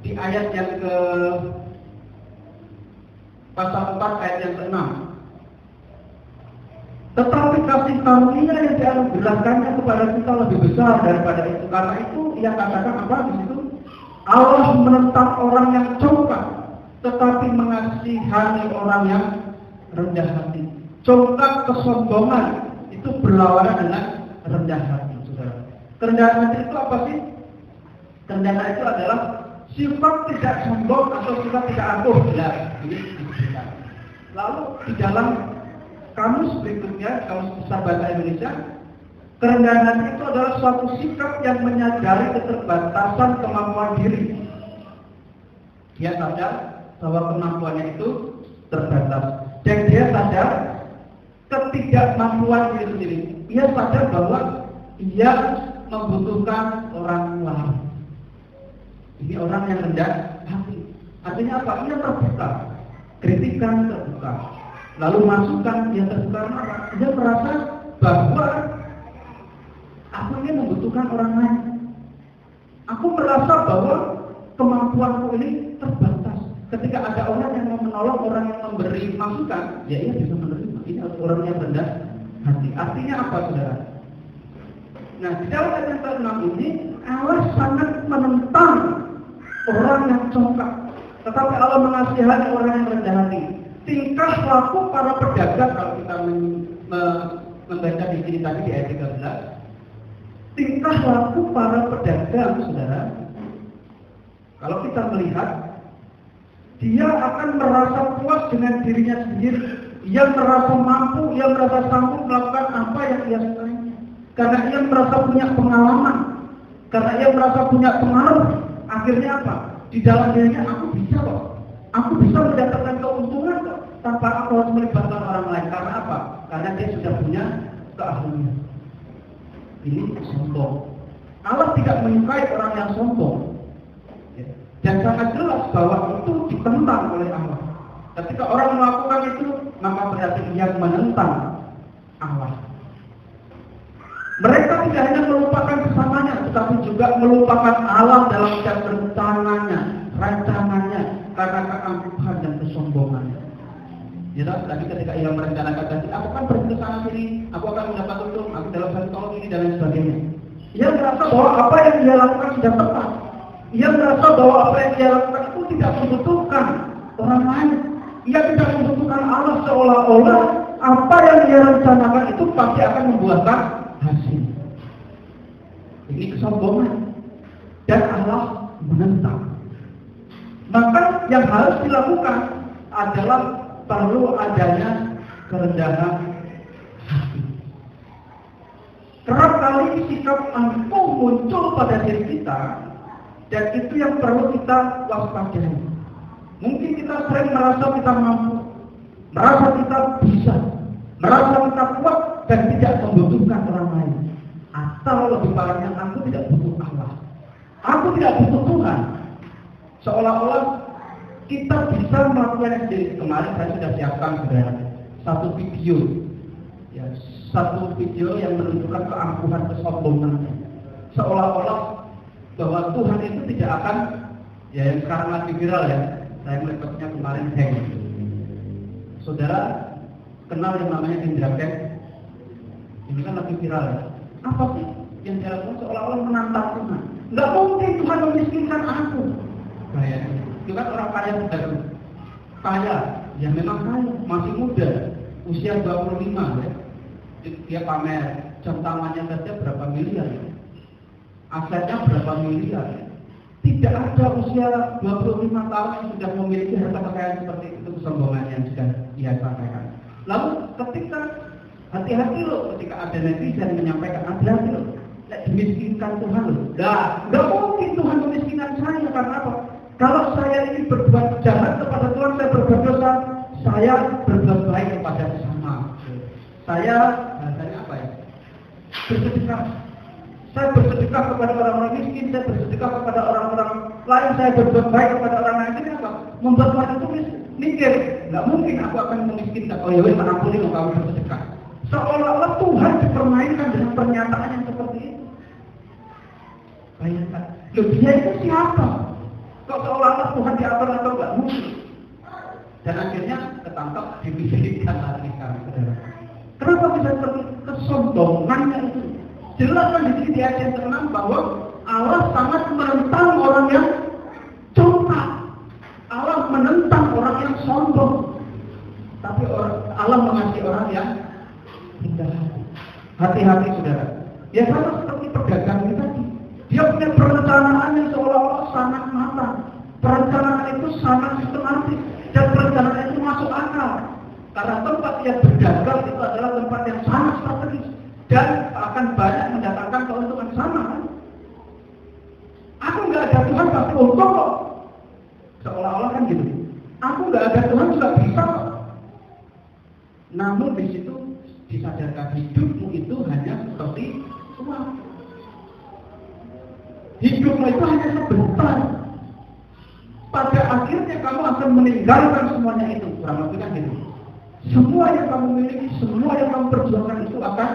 di ayat yang ke pasal 4 ayat yang ke-6. Tetapi kasih karunia yang dianugerahkannya kepada kita lebih besar daripada itu. Karena itu ia katakan apa di situ? Allah menentang orang yang congkak, tetapi mengasihani orang yang rendah hati. Congkak kesombongan itu berlawanan dengan rendah hati, saudara. Kerendahan hati itu apa sih? Kerendahan hati itu adalah sifat tidak sombong atau sifat tidak angkuh. Nah, ini disebutkan. Lalu di dalam kamus berikutnya, kamus besar bahasa Indonesia, kerendahan hati itu adalah suatu sikap yang menyadari keterbatasan kemampuan diri. Dia sadar bahwa kemampuannya itu terbatas, dan dia sadar ketidakmampuan diri sendiri. Ia sadar bahwa ia membutuhkan orang lain. Ini orang yang rendah hati. Artinya apa? Ia terbuka, kritikan terbuka, lalu masukan yang terbuka. Dia merasa bahwa aku ini membutuhkan orang lain. Aku merasa bahwa kemampuanku ini terbatas. Ketika ada orang yang mau menolong, orang yang memberi masukan, ya ia bisa menerima. Ini orang yang rendah hati. Artinya apa, saudara? Nah, di dalam ayat yang ke-6 ini, Allah sangat menentang orang yang congkak, tetapi Allah mengasihani orang yang rendah hati. Tingkah laku para pedagang, kalau kita membaca di sini tadi di ayat 13, tingkah laku para pedagang, saudara. Kalau kita melihat, dia akan merasa puas dengan dirinya sendiri. Ia merasa mampu, ia merasa sanggup melakukan apa yang ia sukai. Karena ia merasa punya pengalaman, karena ia merasa punya pengaruh. Akhirnya apa? Di dalam dirinya, aku bisa kok. Aku bisa mendapatkan keuntungan kok, tanpa aku harus melibatkan orang lain. Karena apa? Karena dia sudah punya keahlian. Ini sombong. Allah tidak menyukai orang yang sombong. Dan sangat jelas bahwa itu ditentang oleh Allah. Ketika orang melakukan itu, maka berarti ia menentang Allah. Mereka tidak hanya melupakan kesamanya, tetapi juga melupakan Allah dalam setiap rancangannya, karena keangkuhan dan kesombongannya. Ya, tadi ketika ia merencanakan tadi, aku kan pergi ke sana sini, aku akan mendapat untung, aku dalam satu tahun ini dan lain sebagainya. Ia merasa bahwa apa yang dia lakukan sudah tepat. Ia merasa bahwa apa yang dia lakukan itu tidak membutuhkan orang lain. Ia tidak membutuhkan Allah, seolah-olah apa yang dia rencanakan itu pasti akan membuahkan hasil. Ini kesombongan. Dan Allah menentang. Maka yang harus dilakukan adalah perlu adanya kerendahan hati. Kerap kali sikap angkuh muncul pada diri kita, dan itu yang perlu kita waspadai. Mungkin kita sering merasa kita mampu, merasa kita bisa, merasa kita kuat dan tidak membutuhkan orang lain. Atau lebih parahnya, aku tidak butuh Allah, aku tidak butuh Tuhan. Seolah-olah kita bisa melakukan sendiri. Kemarin saya sudah siapkan satu video yang menunjukkan keangkuhan, kesombongan. Seolah-olah bahwa Tuhan itu tidak akan, ya yang sekarang lagi viral ya, saya melihatnya kemarin hang. Saudara kenal yang namanya Indra Kent? Ini kan lagi viral ya. Apa sih yang dia lakukan? Seolah-olah menantang Tuhan. Nggak mungkin Tuhan memiskinkan aku. Kayak itu kan orang kaya baru. Kaya, ya memang kaya, masih muda, usia 25 ya. Dia pamer, jam tangannya saja berapa miliar ya. Asetnya berapa miliar. Tidak ada usia 25 tahun yang sudah memiliki harta kekayaan seperti itu, kesombongan yang sudah dia sampaikan. Lalu ketika hati-hati loh, ketika ada netizen menyampaikan hati-hati loh, dimiskinkan Tuhan loh. Nggak mungkin Tuhan memiskinkan saya. Karena apa? Kalau saya ini berbuat jahat kepada Tuhan, saya berbuat dosa, saya berbuat baik kepada sesama. Saya bahasanya apa ya? Bersedekah. Saya bersedekah kepada orang-orang miskin, saya bersedekah kepada orang-orang lain, saya berbuat baik kepada orang lain. Ini apa? Membuat orang itu mikir, nggak mungkin aku akan memiskinkan. Oh ya wes, ampuni kalau kamu bersedekah. Seolah-olah Tuhan dipermainkan dengan pernyataan yang seperti itu. Bayangkan, loh dia itu siapa? Kok seolah-olah Tuhan diatur atau nggak mungkin? Dan akhirnya ketangkap, dimiskinkan lagi kami, saudara. Kenapa bisa seperti kesombongannya itu? Jelas kan di ayat yang ke-6 bahwa Allah sangat menentang orang yang congkak. Allah menentang orang yang sombong. Tapi Allah mengasihi orang yang rendah hati. Hati-hati saudara. Ya sama seperti pedagang ini tadi. Dia punya perencanaan yang seolah-olah sangat matang. Perencanaan itu sangat sistematis. Dan perencanaan itu masuk akal. Karena tempat yang berdagang itu adalah tempat yang sangat strategis. Dan akan banyak mendatangkan keuntungan sama kan? Aku nggak ada Tuhan pasti untung kok. Seolah-olah kan gitu. Aku nggak ada Tuhan juga bisa kok. Namun di situ disadarkan hidupmu itu hanya seperti uang. Hidupmu itu hanya sebentar. Pada akhirnya kamu akan meninggalkan semuanya itu. Kurang lebih kan gitu. Semua yang kamu miliki, semua yang kamu perjuangkan itu akan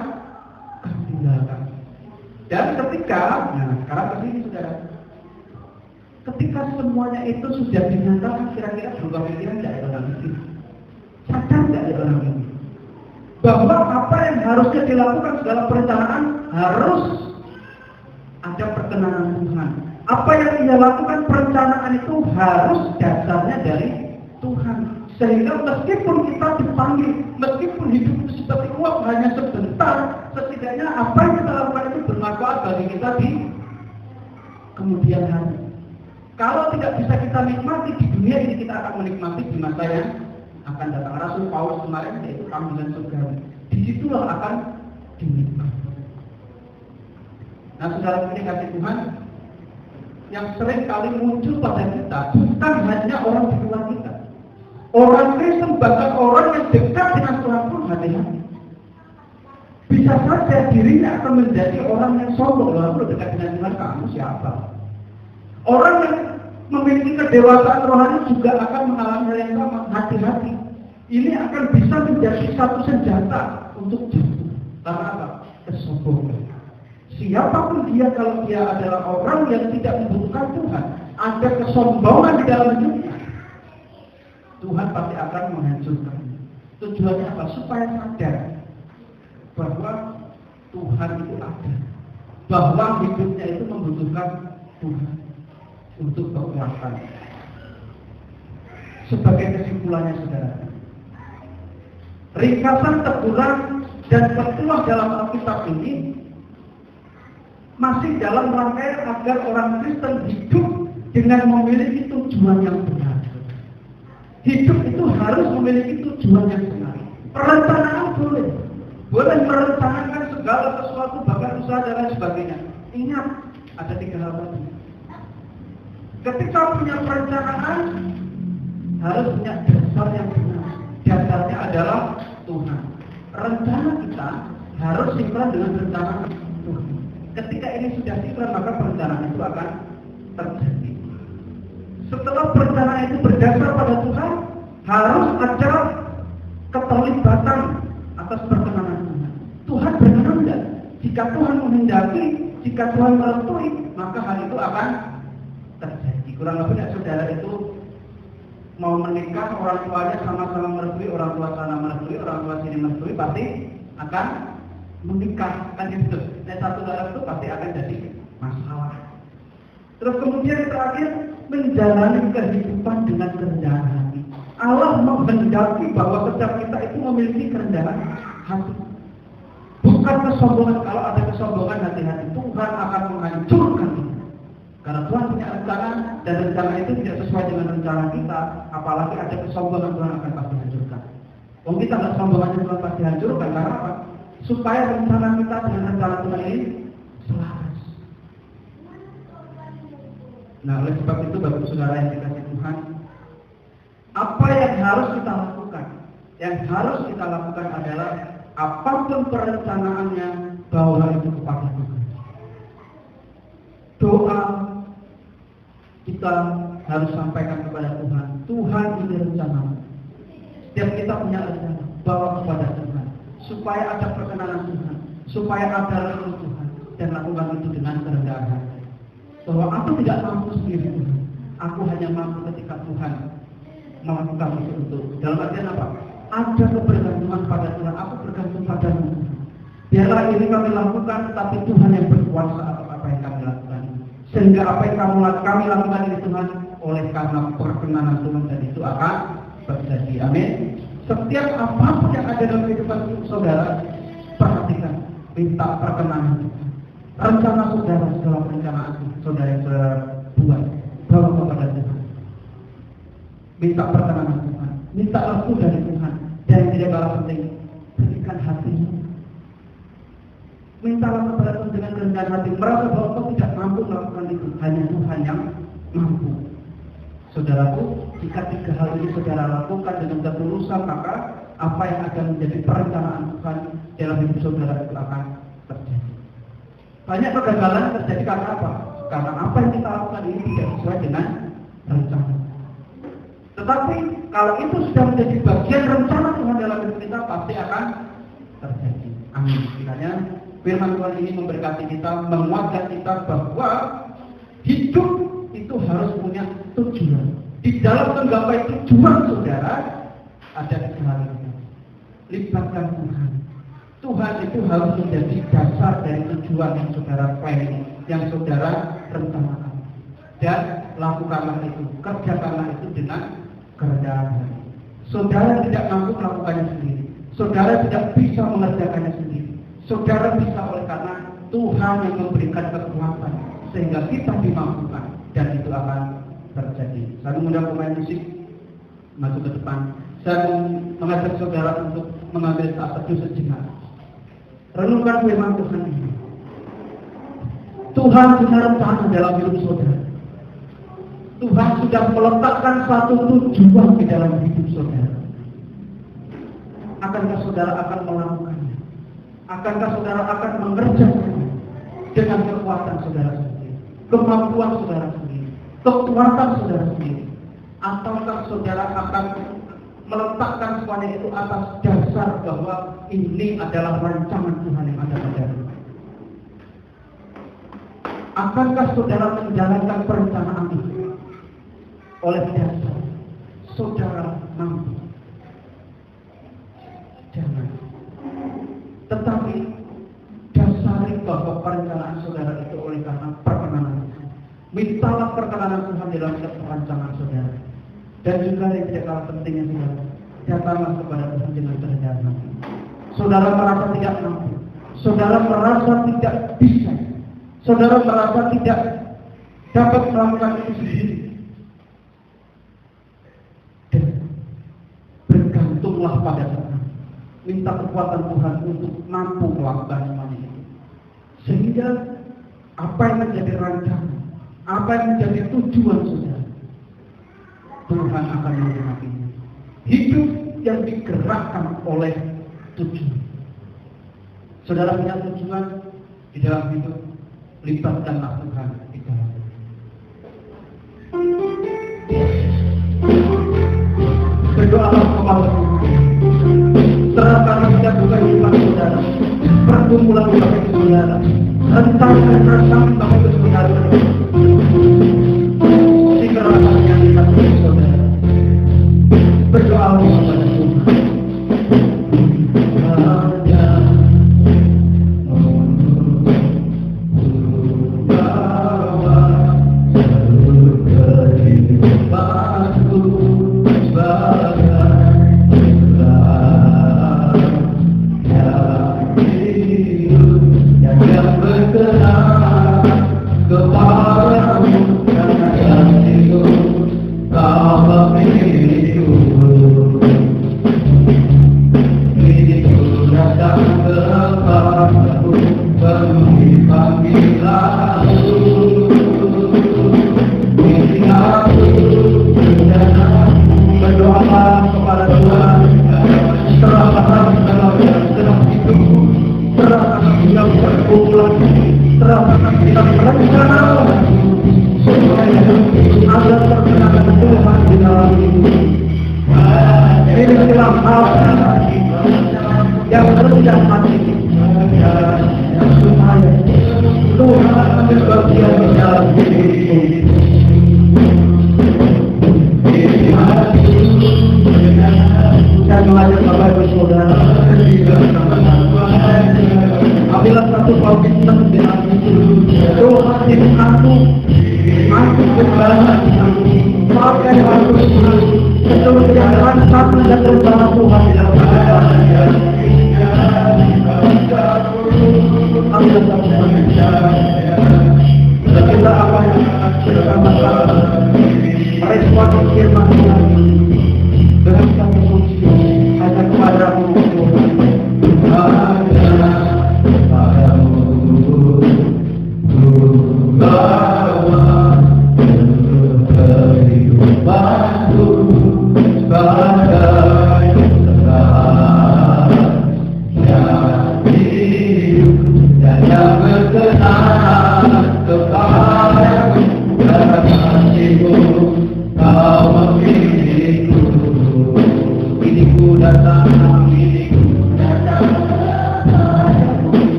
tinggalkan. Dan ketika, nah sekarang kesini saudara, ketika semuanya itu sudah dinyatakan, kira-kira berubah pikiran nggak ya orang ini? Sadar nggak ya orang ini? Bahwa apa yang harusnya dilakukan segala perencanaan harus ada perkenanan Tuhan. Apa yang ia lakukan perencanaan itu harus dasarnya dari Tuhan. Sehingga meskipun kita dipanggil, meskipun hidup seperti uang hanya sebentar, apa yang kita lakukan itu bermanfaat bagi kita di kemudian hari. Kalau tidak bisa kita nikmati di dunia ini, kita akan menikmati di masa yang akan datang. Rasul Paulus kemarin yaitu panggilan surga. Disitulah akan dinikmati. Nah, saudara ini kasih Tuhan, yang sering kali muncul pada kita bukan hanya orang di luar kita. Orang Kristen, bahkan orang yang dekat dengan Tuhan pun hati-hati. Bisa saja dirinya akan menjadi orang yang sombong. Lalu dekat dengan Tuhan, kamu siapa? Orang yang memiliki kedewasaan rohani juga akan mengalami hal yang sama. Hati-hati. Ini akan bisa menjadi satu senjata untuk jatuh. Karena apa? Kesombongan. Siapapun dia, kalau dia adalah orang yang tidak membutuhkan Tuhan, ada kesombongan di dalam hidupnya, Tuhan pasti akan menghancurkannya. Tujuannya apa? Supaya sadar bahwa Tuhan itu ada, bahwa hidupnya itu membutuhkan Tuhan untuk kekuatan. Sebagai kesimpulannya, saudara, ringkasan teguran dan petuah dalam Alkitab ini masih dalam rangkaian agar orang Kristen hidup dengan memiliki tujuan yang benar. Hidup itu harus memiliki tujuan yang benar. Perencanaan boleh merencanakan segala sesuatu, bahkan usaha dan lain sebagainya. Ingat, ada 3 hal tadi. Ketika punya perencanaan, harus punya dasar yang benar. Dasarnya adalah Tuhan. Rencana kita harus sinkron dengan rencana Tuhan. Ketika ini sudah sinkron, maka perencanaan itu akan terjadi. Setelah perencanaan itu berdasar pada Tuhan, harus ada keterlibatan atas perkenanan Tuhan. Tuhan berkenan. Jika Tuhan menghendaki, jika Tuhan merestui, maka hal itu akan terjadi. Kurang lebih saudara itu mau menikah, orang tuanya sama-sama merestui, orang tua sana merestui, orang tua sini merestui, pasti akan menikah, kan gitu. Dan satu darah itu pasti akan jadi masalah. Terus kemudian terakhir, menjalani kehidupan dengan kerendahan hati. Allah menghendaki bahwa setiap kita itu memiliki kerendahan hati. Bukan kesombongan. Kalau ada kesombongan, hati-hati, Tuhan akan menghancurkan kita. Karena Tuhan punya rencana, dan rencana itu tidak sesuai dengan rencana kita. Apalagi ada kesombongan, Tuhan akan pasti hancurkan. Kalau kita nggak sombongannya, Tuhan pasti hancurkan. Karena apa? Supaya rencana kita dengan rencana Tuhan ini selaras. Nah, oleh sebab itu, Bapak Saudara yang dikasihi Tuhan, apa yang harus kita lakukan? Yang harus kita lakukan adalah apapun perencanaannya, bawa itu kepada Tuhan. Doa kita harus sampaikan kepada Tuhan. Tuhan, ini rencana. Setiap kita punya rencana, bawa kepada Tuhan. Supaya ada perkenanan Tuhan, supaya ada restu Tuhan, dan lakukan itu dengan kerendahan hati. Bahwa aku tidak mampu sendiri Tuhan, aku hanya mampu ketika Tuhan melakukan itu untuk. Dalam artian apa? Ada kebergantungan pada Tuhan, aku bergantung padamu. Biarlah ini kami lakukan, tapi Tuhan yang berkuasa atas apa yang kami lakukan. Sehingga apa yang kami lakukan ini Tuhan, oleh karena perkenanan Tuhan, dan itu akan terjadi. Amin. Setiap apapun yang ada dalam kehidupan saudara, perhatikan, minta perkenanan Tuhan. Rencana saudara, segala perencanaan saudara yang saudara buat, bawa kepada Tuhan. Minta perkenanan Tuhan, minta restu dari Tuhan. Dan yang tidak kalah penting, berikan hatimu. Mintalah kepada Tuhan dengan rendah hati, merasa bahwa kau tidak mampu melakukan itu, hanya Tuhan yang mampu. Saudaraku, jika 3 hal ini saudara lakukan dengan ketulusan, maka apa yang akan menjadi perencanaan Tuhan dalam hidup saudara itu akan terjadi. Banyak kegagalan terjadi karena apa? Karena apa yang kita lakukan ini tidak sesuai dengan rencana. Tetapi kalau itu sudah menjadi bagian rencana Tuhan dalam hidup kita, pasti akan terjadi. Amin. Kiranya firman Tuhan ini memberkati kita, menguatkan kita bahwa hidup itu harus punya tujuan. Di dalam menggapai tujuan saudara, ada 3 hal ini. Libatkan Tuhan. Tuhan itu harus menjadi dasar dari tujuan yang saudara planning, yang saudara rencanakan. Dan lakukanlah itu, kerjakanlah itu dengan kerendahan hati. Saudara tidak mampu melakukannya sendiri. Saudara tidak bisa mengerjakannya sendiri. Saudara bisa oleh karena Tuhan yang memberikan kekuatan sehingga kita dimampukan, dan itu akan terjadi. Saya mengundang pemain musik masuk ke depan. Saya mengajak saudara untuk mengambil saat teduh sejenak. Renungkan firman Tuhan ini. Tuhan punya rencana dalam hidup saudara. Tuhan sudah meletakkan satu tujuan di dalam hidup saudara. Akankah saudara akan melakukannya? Akankah saudara akan mengerjakannya dengan kekuatan saudara sendiri, kemampuan saudara sendiri, kekuatan saudara sendiri? Ataukah saudara akan meletakkan semuanya itu atas dasar bahwa ini adalah rancangan Tuhan yang ada padamu? Akankah saudara menjalankan perencanaan itu oleh dasar saudara mampu? Jangan. Tetapi dasari bahwa perencanaan saudara itu oleh karena perkenanan. Mintalah perkenanan Tuhan dalam perancangan saudara. Dan juga yang tidak kalah pentingnya saudara, datanglah kepada Tuhan dengan kerendahan hati. Saudara merasa tidak mampu, saudara merasa tidak bisa, saudara merasa tidak dapat melakukan itu sendiri. Dan bergantunglah pada Tuhan. Minta kekuatan Tuhan untuk mampu melakukan semuanya itu. Sehingga apa yang menjadi rancangan, apa yang menjadi tujuan saudara, Tuhan akan menggenapinya. Hidup yang digerakkan oleh tujuan. Saudara punya tujuan di dalam hidup, libatkanlah Tuhan di dalam. Berdoalah kepada Tuhan. Serahkan setiap bukan iman saudara, pergumulan bagi saudara, rentangkan resahan bagi saudara, dikerahkan yang dikasih saudara. Berdoa kepada Tuhan.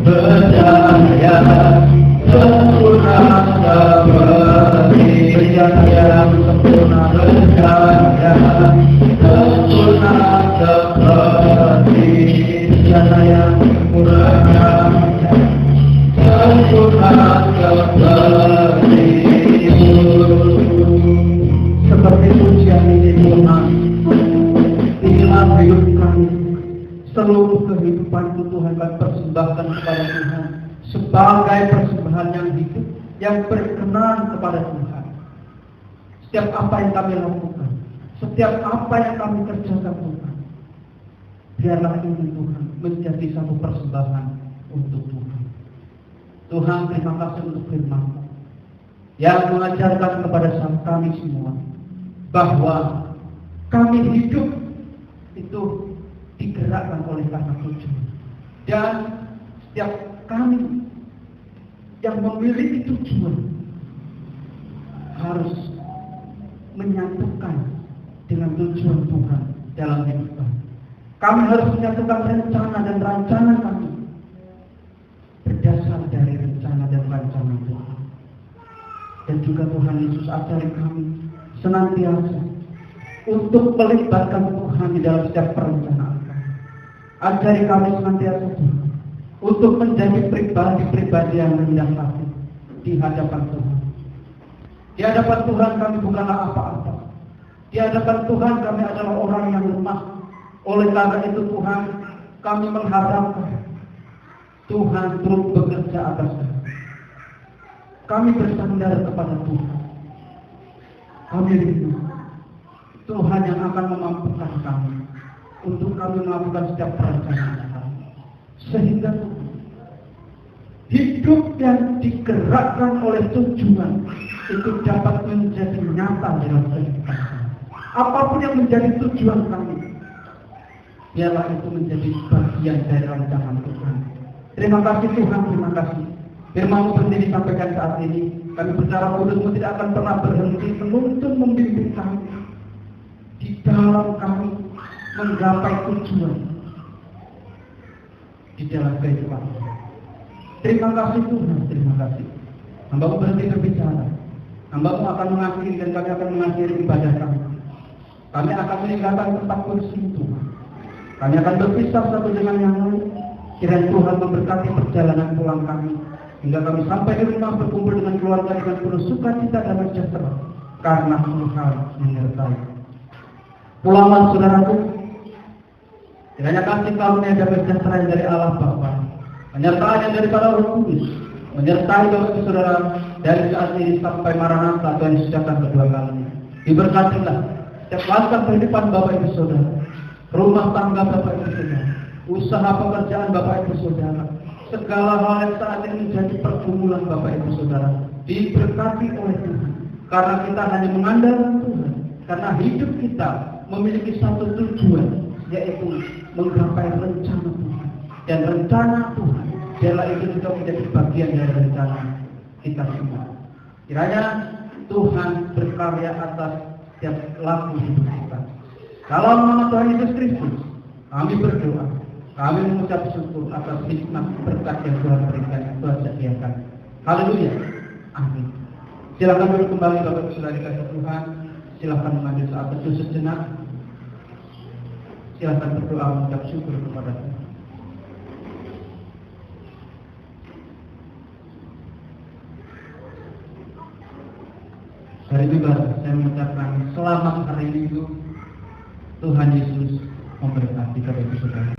berjaya sempurna seperti yang sempurna berjaya sempurna seperti yang sempurna seperti pujian ini Tuhan. Inilah hidup kami, seluruh kehidupan Tuhan kami persembahkan kepada Tuhan sebagai persembahan yang hidup, yang berkenan kepada Tuhan. Setiap apa yang kami lakukan, setiap apa yang kami kerjakan Tuhan, biarlah ini Tuhan menjadi satu persembahan untuk Tuhan. Tuhan, terima kasih untuk firman-Mu yang mengajarkan kepada kami semua bahwa kami hidup itu digerakkan oleh karena tujuan, dan setiap kami yang memiliki tujuan harus menyatukan dengan tujuan Tuhan dalam hidup kami. Kami harus menyatukan rencana dan rancangan kami berdasar dari rencana dan rancangan Tuhan. Dan juga Tuhan Yesus ajari kami senantiasa untuk melibatkan Tuhan di dalam setiap perencanaan kami. Ajari kami senantiasa Tuhan untuk menjadi pribadi-pribadi yang rendah hati di hadapan Tuhan. Di hadapan Tuhan kami bukanlah apa-apa. Di hadapan Tuhan kami adalah orang yang lemah. Oleh karena itu Tuhan, kami mengharapkan Tuhan turut bekerja atas kami. Kami bersandar kepada Tuhan. Kami rindu Tuhan yang akan memampukan kami untuk kami melakukan setiap perencanaan kami, sehingga hidup yang digerakkan oleh tujuan itu dapat menjadi nyata dalam kehidupan kami. Apapun yang menjadi tujuan kami, biarlah itu menjadi bagian dari rancangan Tuhan. Terima kasih Tuhan, terima kasih. Firman-Mu seperti disampaikan saat ini, kami bercara kudus-Mu tidak akan pernah berhenti menuntun membimbing kami di dalam kami menggapai tujuan di dalam kehidupan. Terima kasih Tuhan, terima kasih. Hamba-Mu berhenti berbicara. Hamba-Mu akan mengakhiri dan kami akan mengakhiri ibadah kami. Kami akan meninggalkan tempat kursi Tuhan. Kami akan berpisah satu dengan yang lain. Kiranya Tuhan memberkati perjalanan pulang kami, hingga kami sampai di rumah berkumpul dengan keluarga dengan penuh sukacita dan sejahtera, karena Tuhan menyertai. Pulangan saudaraku, kiranya kasih karunia dan sejahtera dari Allah Bapa, penyertaan yang daripada Roh Kudus, menyertai Bapak Saudara dari saat ini sampai Maranatha Tuhan Yesus datang kedua kalinya. Diberkatilah setiap langkah kehidupan Bapak Ibu Saudara, rumah tangga Bapak Ibu Saudara, usaha pekerjaan Bapak Ibu Saudara, segala hal yang saat ini menjadi pergumulan Bapak Ibu Saudara, diberkati oleh Tuhan. Karena kita hanya mengandalkan Tuhan, karena hidup kita memiliki satu tujuan, yaitu menggapai rencana Tuhan. Dan rencana Tuhan, biarlah itu juga menjadi bagian dari rencana kita semua. Kiranya Tuhan berkarya atas setiap laku hidup kita. Dalam nama Tuhan Yesus Kristus, kami berdoa. Kami mengucap syukur atas hikmat berkat yang Tuhan berikan, Tuhan sediakan. Haleluya. Amin. Silakan duduk kembali Bapak Ibu Saudara dikasih Tuhan. Silakan mengambil saat teduh sejenak. Silakan berdoa mengucap syukur kepada Tuhan. Hari juga saya mengucapkan selamat hari Minggu. Tuhan Yesus memberkati Bapak Ibu Saudara.